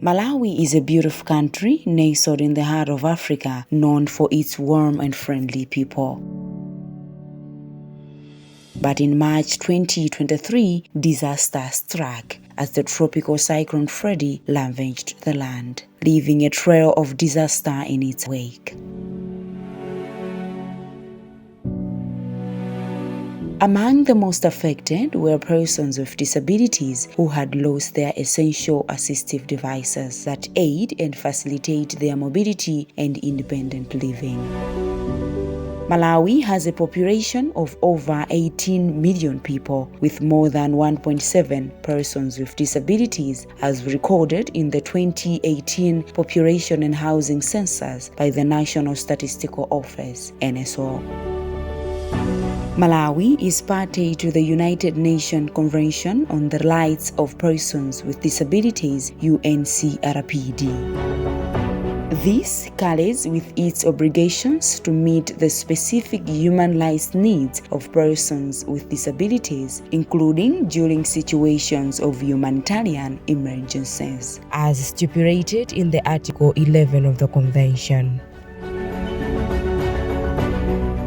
Malawi is a beautiful country nestled in the heart of Africa, known for its warm and friendly people. But in March 2023, disaster struck as the tropical Cyclone Freddy ravaged the land, leaving a trail of disaster in its wake. Among the most affected were persons with disabilities who had lost their essential assistive devices that aid and facilitate their mobility and independent living. Malawi has a population of over 18 million people, with more than 1.7 persons with disabilities, as recorded in the 2018 Population and Housing Census by the National Statistical Office, NSO. Malawi is party to the United Nations Convention on the Rights of Persons with Disabilities, UNCRPD. This carries with its obligations to meet the specific human rights needs of persons with disabilities, including during situations of humanitarian emergencies, as stipulated in the Article 11 of the Convention.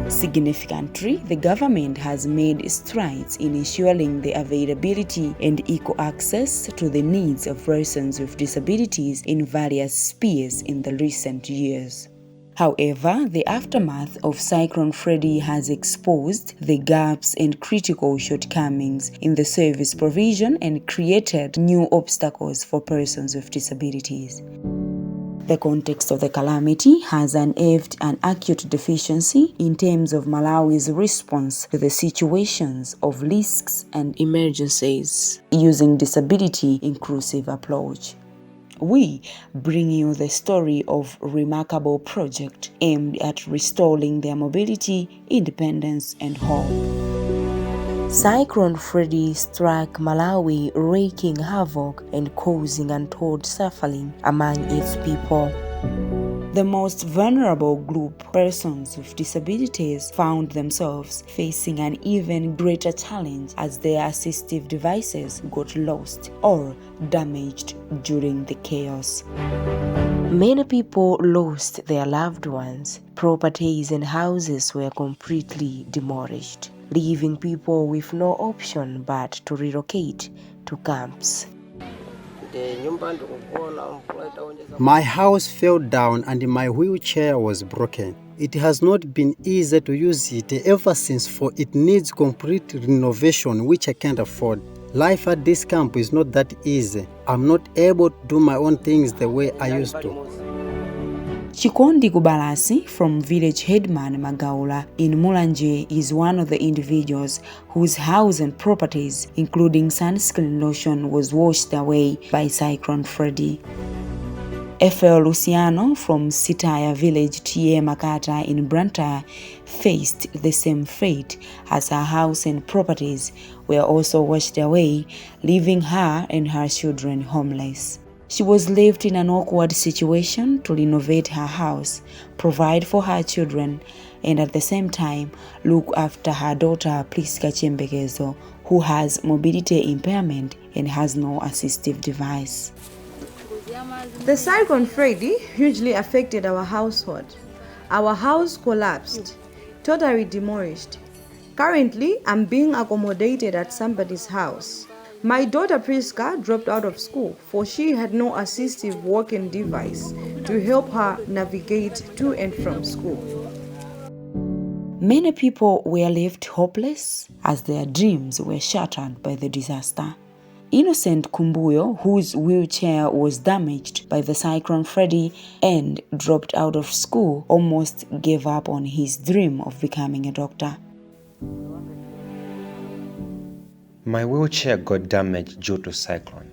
Significantly, the government has made strides in ensuring the availability and equal access to the needs of persons with disabilities in various spheres in the recent years. However, the aftermath of Cyclone Freddy has exposed the gaps and critical shortcomings in the service provision and created new obstacles for persons with disabilities. The context of the calamity has unearthed an acute deficiency in terms of Malawi's response to the situations of risks and emergencies using disability-inclusive approach. We bring you the story of a remarkable project aimed at restoring their mobility, independence, and hope. Cyclone Freddy struck Malawi, wreaking havoc and causing untold suffering among its people. The most vulnerable group, persons with disabilities, found themselves facing an even greater challenge as their assistive devices got lost or damaged during the chaos. Many people lost their loved ones. Properties and houses were completely demolished, leaving people with no option but to relocate to camps. My house fell down and my wheelchair was broken. It has not been easy to use it ever since, for it needs complete renovation, which I can't afford. Life at this camp is not that easy. I'm not able to do my own things the way I used to. Chikondi Kubalasi from village headman Magaula in Mulanje is one of the individuals whose house and properties, including sunscreen lotion, was washed away by Cyclone Freddy. F.L. Luciano from Sitaya village T.A. Makata in Branta faced the same fate, as her house and properties were also washed away, leaving her and her children homeless. She was left in an awkward situation to renovate her house, provide for her children, and at the same time look after her daughter Priska Chembekezo, who has mobility impairment and has no assistive device. The Cyclone Freddy hugely affected our household. Our house collapsed, totally demolished. Currently, I'm being accommodated at somebody's house. My daughter Priska dropped out of school, for she had no assistive walking device to help her navigate to and from school. Many people were left hopeless as their dreams were shattered by the disaster. Innocent Kumbuyo, whose wheelchair was damaged by the Cyclone Freddy and dropped out of school, almost gave up on his dream of becoming a doctor. My wheelchair got damaged due to cyclone.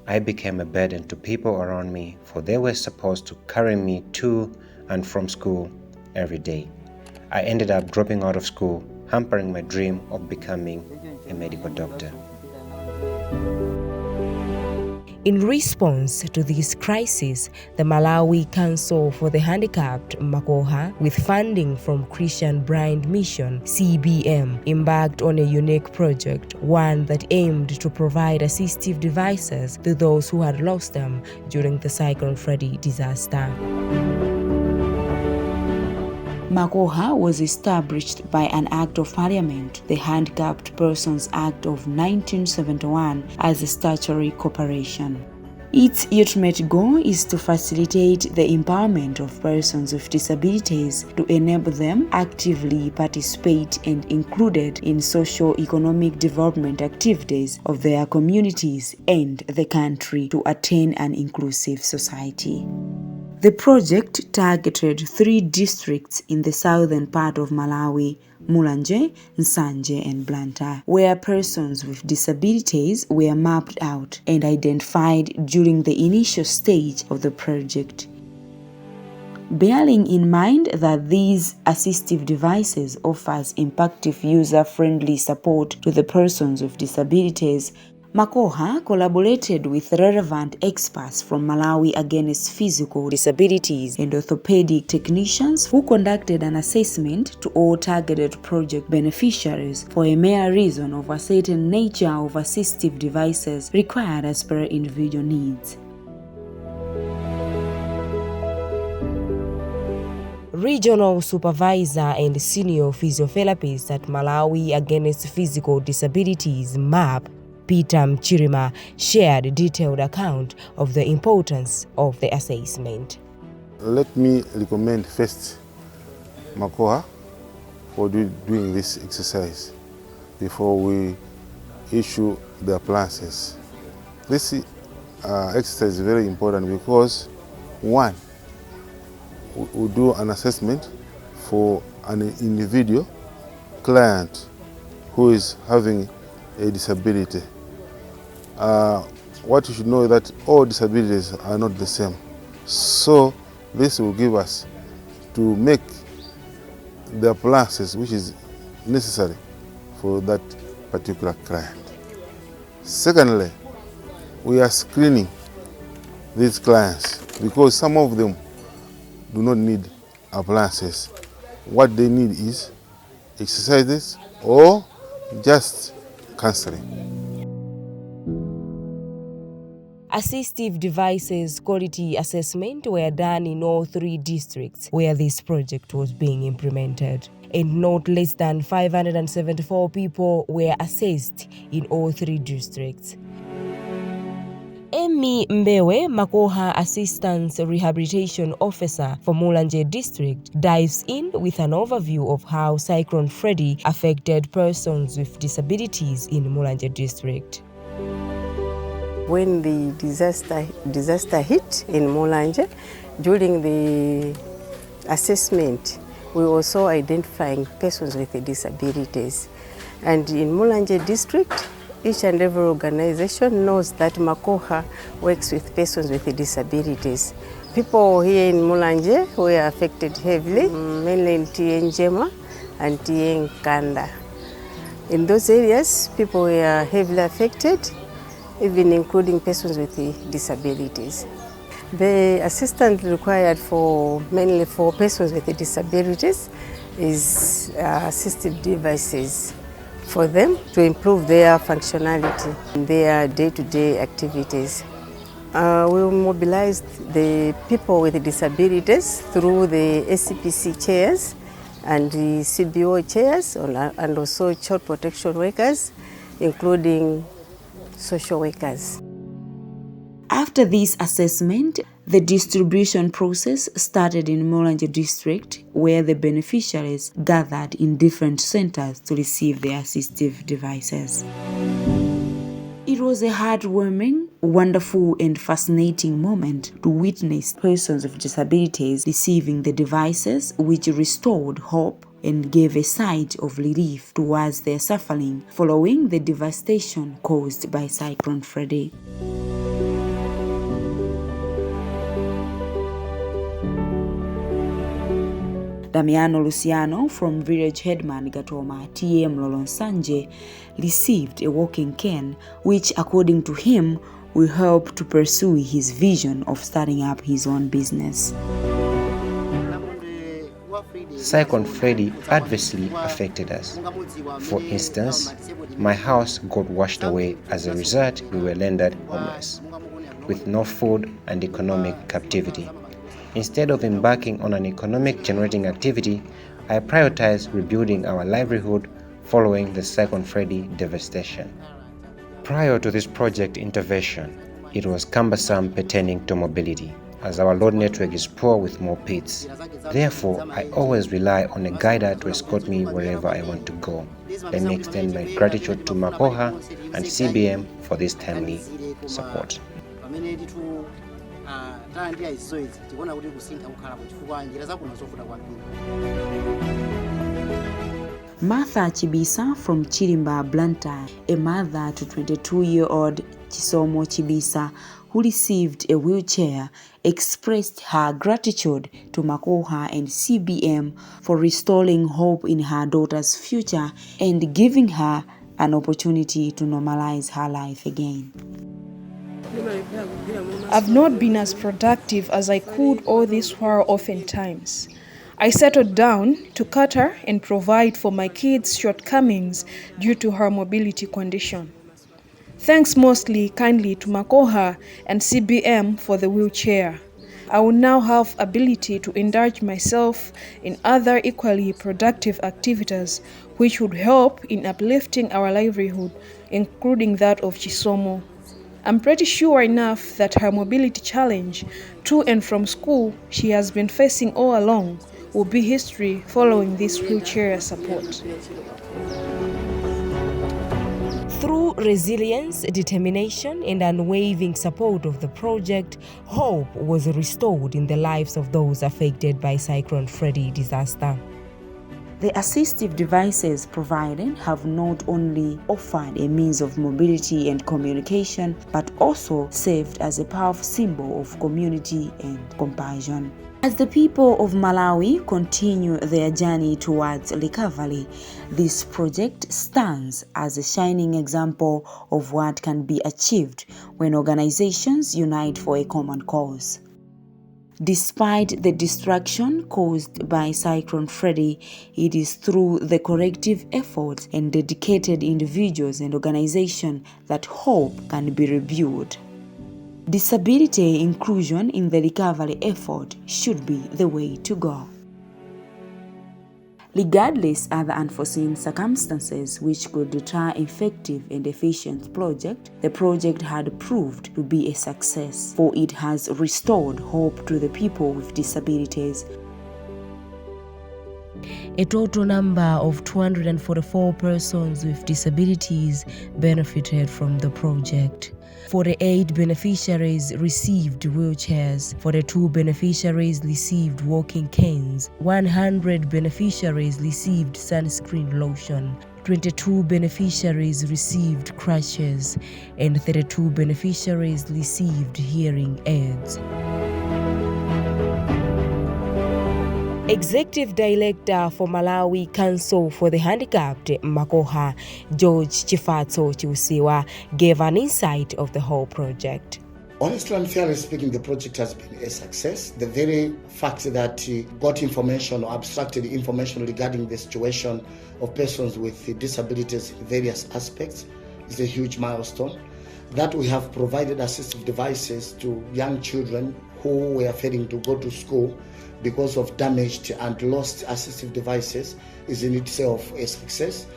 I became a burden to people around me, for they were supposed to carry me to and from school every day. I ended up dropping out of school, hampering my dream of becoming a medical doctor. In response to this crisis, the Malawi Council for the Handicapped, Macoha, with funding from Christian Blind Mission, CBM, embarked on a unique project, one that aimed to provide assistive devices to those who had lost them during the Cyclone Freddy disaster. Macoha was established by an Act of Parliament, the Handicapped Persons Act of 1971, as a statutory corporation. Its ultimate goal is to facilitate the empowerment of persons with disabilities, to enable them actively participate and included in socio-economic development activities of their communities and the country to attain an inclusive society. The project targeted 3 districts in the southern part of Malawi, Mulanje, Nsanje, and Blantyre, where persons with disabilities were mapped out and identified during the initial stage of the project. Bearing in mind that these assistive devices offers impactful user-friendly support to the persons with disabilities, Macoha collaborated with relevant experts from Malawi Against Physical Disabilities and orthopedic technicians who conducted an assessment to all targeted project beneficiaries for a mere reason of a certain nature of assistive devices required as per individual needs. Regional Supervisor and Senior Physiotherapist at Malawi Against Physical Disabilities, MAP, Peter Mchirima, shared a detailed account of the importance of the assessment. Let me recommend first Macoha for doing this exercise before we issue the appliances. This exercise is very important because, one, we do an assessment for an individual client who is having a disability. What you should know is that all disabilities are not the same. So this will give us to make the appliances which is necessary for that particular client. Secondly, we are screening these clients because some of them do not need appliances. What they need is exercises or just counseling. Assistive devices quality assessment were done in all 3 districts where this project was being implemented, and not less than 574 people were assessed in all 3 districts. Emi Mbewe, Macoha Assistance Rehabilitation Officer for Mulanje District, dives in with an overview of how Cyclone Freddy affected persons with disabilities in Mulanje District. When the disaster hit in Mulanje, during the assessment, we also identifying persons with disabilities. And in Mulanje District, each and every organization knows that Macoha works with persons with disabilities. People here in Mulanje were affected heavily, mainly in Tienjema and Tienkanda. In those areas, people were heavily affected, even including persons with disabilities. The assistance required mainly for persons with disabilities is assistive devices for them to improve their functionality in their day-to-day activities. We mobilized the people with disabilities through the SCPC chairs and the CBO chairs and also child protection workers, including social workers. After this assessment, the distribution process started in Mulanje District, where the beneficiaries gathered in different centers to receive their assistive devices. It was a heartwarming, wonderful, and fascinating moment to witness persons with disabilities receiving the devices, which restored hope and gave a sight of relief towards their suffering following the devastation caused by Cyclone Freddy. Damiano Luciano from Village Headman Gatoma, TM Lolonsanje, received a walking cane, which according to him will help to pursue his vision of starting up his own business. Cyclone Freddy adversely affected us. For instance, my house got washed away. As a result, we were rendered homeless, with no food and economic captivity. Instead of embarking on an economic generating activity, I prioritized rebuilding our livelihood following the Cyclone Freddy devastation. Prior to this project intervention, it was cumbersome pertaining to mobility, as our road network is poor with more pits. Therefore, I always rely on a guider to escort me wherever I want to go. Let me extend my gratitude to Macoha-Cbm for this timely support. Martha Chibisa from Chirimba, Blantyre, a mother to 22-year-old Chisomo Chibisa, who received a wheelchair, expressed her gratitude to Macoha and CBM for restoring hope in her daughter's future and giving her an opportunity to normalize her life again. I've not been as productive as I could all this while oftentimes. I settled down to cater and provide for my kids' shortcomings due to her mobility condition. Thanks mostly kindly to Macoha and CBM for the wheelchair. I will now have ability to indulge myself in other equally productive activities which would help in uplifting our livelihood, including that of Chisomo. I'm pretty sure enough that her mobility challenge to and from school she has been facing all along will be history following this wheelchair support. Through resilience, determination, and unwavering support of the project, hope was restored in the lives of those affected by Cyclone Freddy disaster. The assistive devices provided have not only offered a means of mobility and communication, but also served as a powerful symbol of community and compassion. As the people of Malawi continue their journey towards recovery, this project stands as a shining example of what can be achieved when organizations unite for a common cause. Despite the destruction caused by Cyclone Freddy, it is through the collective efforts and dedicated individuals and organizations that hope can be rebuilt. Disability inclusion in the recovery effort should be the way to go. Regardless of the unforeseen circumstances which could deter effective and efficient project, the project had proved to be a success, for it has restored hope to the people with disabilities. A total number of 244 persons with disabilities benefited from the project. 48 beneficiaries received wheelchairs, 42 beneficiaries received walking canes, 100 beneficiaries received sunscreen lotion, 22 beneficiaries received crutches, and 32 beneficiaries received hearing aids. Executive Director for Malawi Council for the Handicapped, Macoha, George Chifatso Chiusiwa, gave an insight of the whole project. Honestly and fairly speaking, the project has been a success. The very fact that got information or abstracted information regarding the situation of persons with disabilities in various aspects is a huge milestone. That we have provided assistive devices to young children who were failing to go to school because of damaged and lost assistive devices is in itself a success.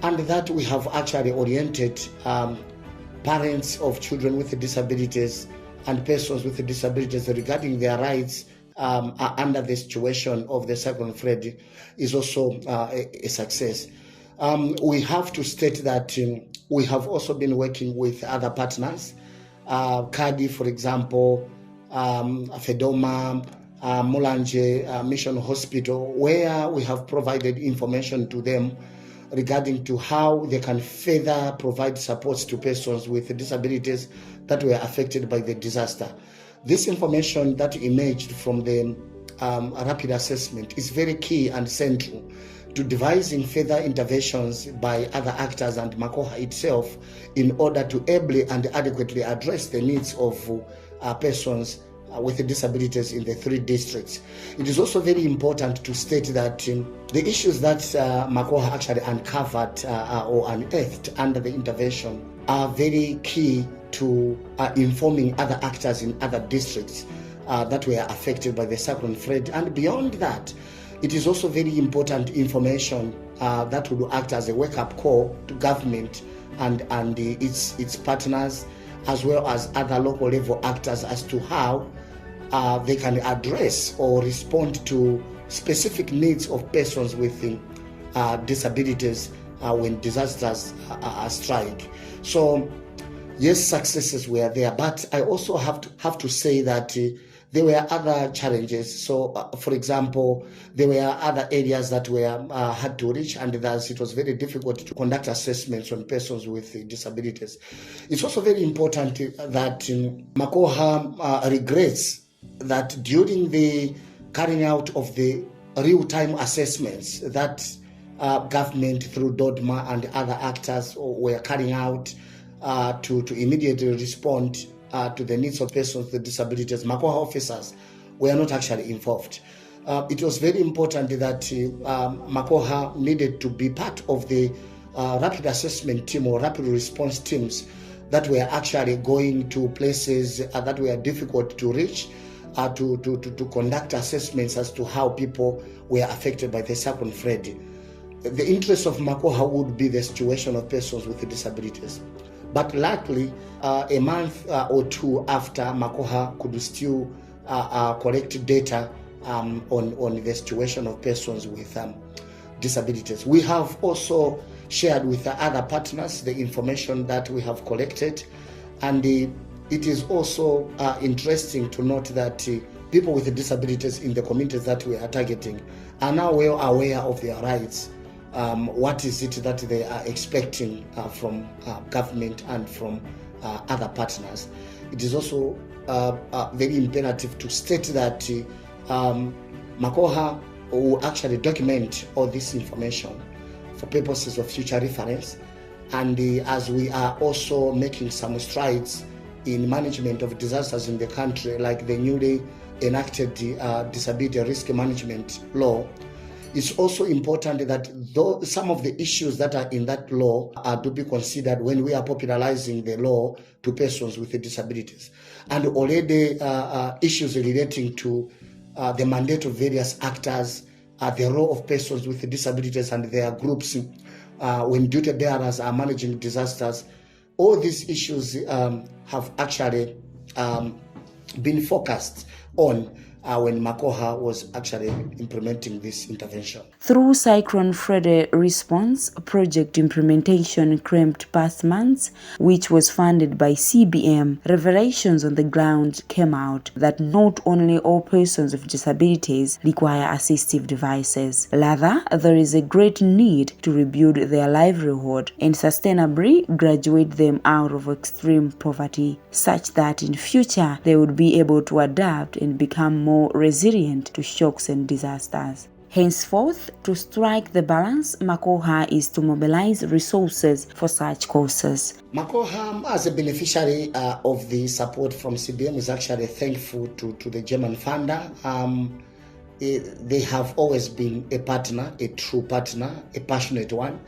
And that we have actually oriented parents of children with disabilities and persons with disabilities regarding their rights under the situation of the Cyclone Freddy is also a success. We have to state that we have also been working with other partners, CADI, for example, Fedoma, Mulanje Mission Hospital, where we have provided information to them regarding to how they can further provide supports to persons with disabilities that were affected by the disaster. This information that emerged from the rapid assessment is very key and central to devising further interventions by other actors and Macoha itself in order to ably and adequately address the needs of persons with disabilities in the 3 districts. It is also very important to state that the issues that Macoha actually uncovered or unearthed under the intervention are very key to informing other actors in other districts that were affected by the Cyclone Freddy. And beyond that, it is also very important information that will act as a wake-up call to government and its partners, as well as other local level actors, as to how they can address or respond to specific needs of persons with disabilities when disasters strike. So yes, successes were there, but I also have to say that there were other challenges. So, for example, there were other areas that were had to reach, and thus it was very difficult to conduct assessments on persons with disabilities. It's also very important that Macoha regrets that during the carrying out of the real-time assessments that government through DODMA and other actors were carrying out to immediately respond to the needs of persons with disabilities, Macoha officers were not actually involved. It was very important that Macoha needed to be part of the rapid assessment team or rapid response teams that were actually going to places that were difficult to reach to conduct assessments as to how people were affected by the Cyclone Freddy. The interest of Macoha would be the situation of persons with disabilities. But luckily, a month or 2 after, Macoha could still collect data on the situation of persons with disabilities. We have also shared with the other partners the information that we have collected, and it is also interesting to note that people with disabilities in the communities that we are targeting are now well aware of their rights. What is it that they are expecting from government and from other partners. It is also very imperative to state that Macoha will actually document all this information for purposes of future reference, and as we are also making some strides in management of disasters in the country, like the newly enacted disability risk management law, it's also important that some of the issues that are in that law are to be considered when we are popularizing the law to persons with disabilities. And already issues relating to the mandate of various actors, the role of persons with disabilities and their groups when duty bearers are managing disasters, all these issues have actually been focused on when Macoha was actually implementing this intervention. Through Cyclone Freddy response, project implementation cramped past months, which was funded by CBM, revelations on the ground came out that not only all persons with disabilities require assistive devices. Rather, there is a great need to rebuild their livelihood and sustainably graduate them out of extreme poverty, such that in future they would be able to adapt and become more resilient to shocks and disasters. Henceforth, to strike the balance, Macoha is to mobilize resources for such causes. Macoha, as a beneficiary of the support from CBM, is actually thankful to the German funder. They have always been a partner, a true partner, a passionate one.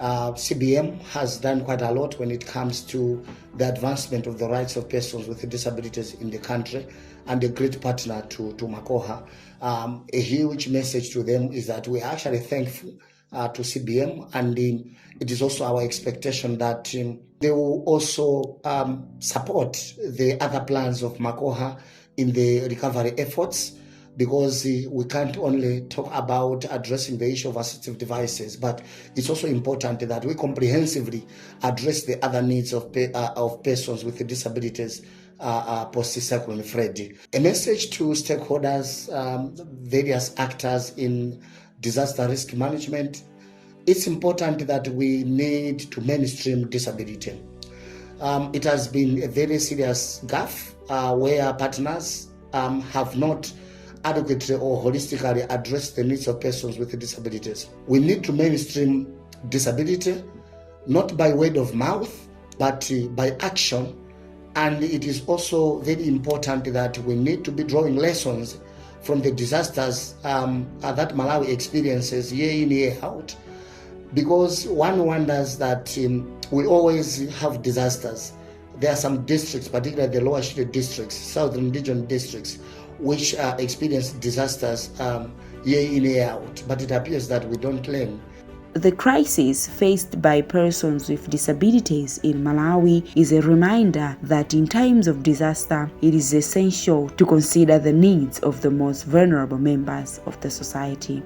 CBM has done quite a lot when it comes to the advancement of the rights of persons with disabilities in the country, and a great partner to Macoha. A huge message to them is that we are actually thankful to CBM, and it is also our expectation that they will also support the other plans of Macoha in the recovery efforts, because we can't only talk about addressing the issue of assistive devices, but it's also important that we comprehensively address the other needs of persons with disabilities post-Cyclone Freddy. A message to stakeholders, various actors in disaster risk management: it's important that we need to mainstream disability. It has been a very serious gaffe where partners have not adequately or holistically address the needs of persons with disabilities. We need to mainstream disability, not by word of mouth, but by action. And it is also very important that we need to be drawing lessons from the disasters that Malawi experiences year in, year out, because one wonders that we always have disasters. There are some districts, particularly the lower shaded districts, southern region districts, which experience disasters year in, year out, but it appears that we don't learn. The crisis faced by persons with disabilities in Malawi is a reminder that in times of disaster, it is essential to consider the needs of the most vulnerable members of the society.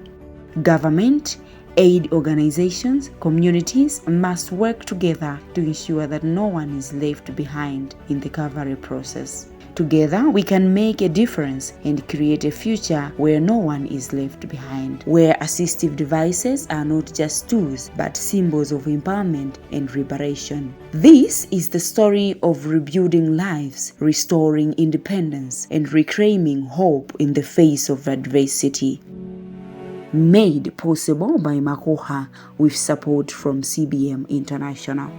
Government, aid organizations, communities must work together to ensure that no one is left behind in the recovery process. Together, we can make a difference and create a future where no one is left behind, where assistive devices are not just tools, but symbols of empowerment and liberation. This is the story of rebuilding lives, restoring independence, and reclaiming hope in the face of adversity. Made possible by Macoha with support from CBM International.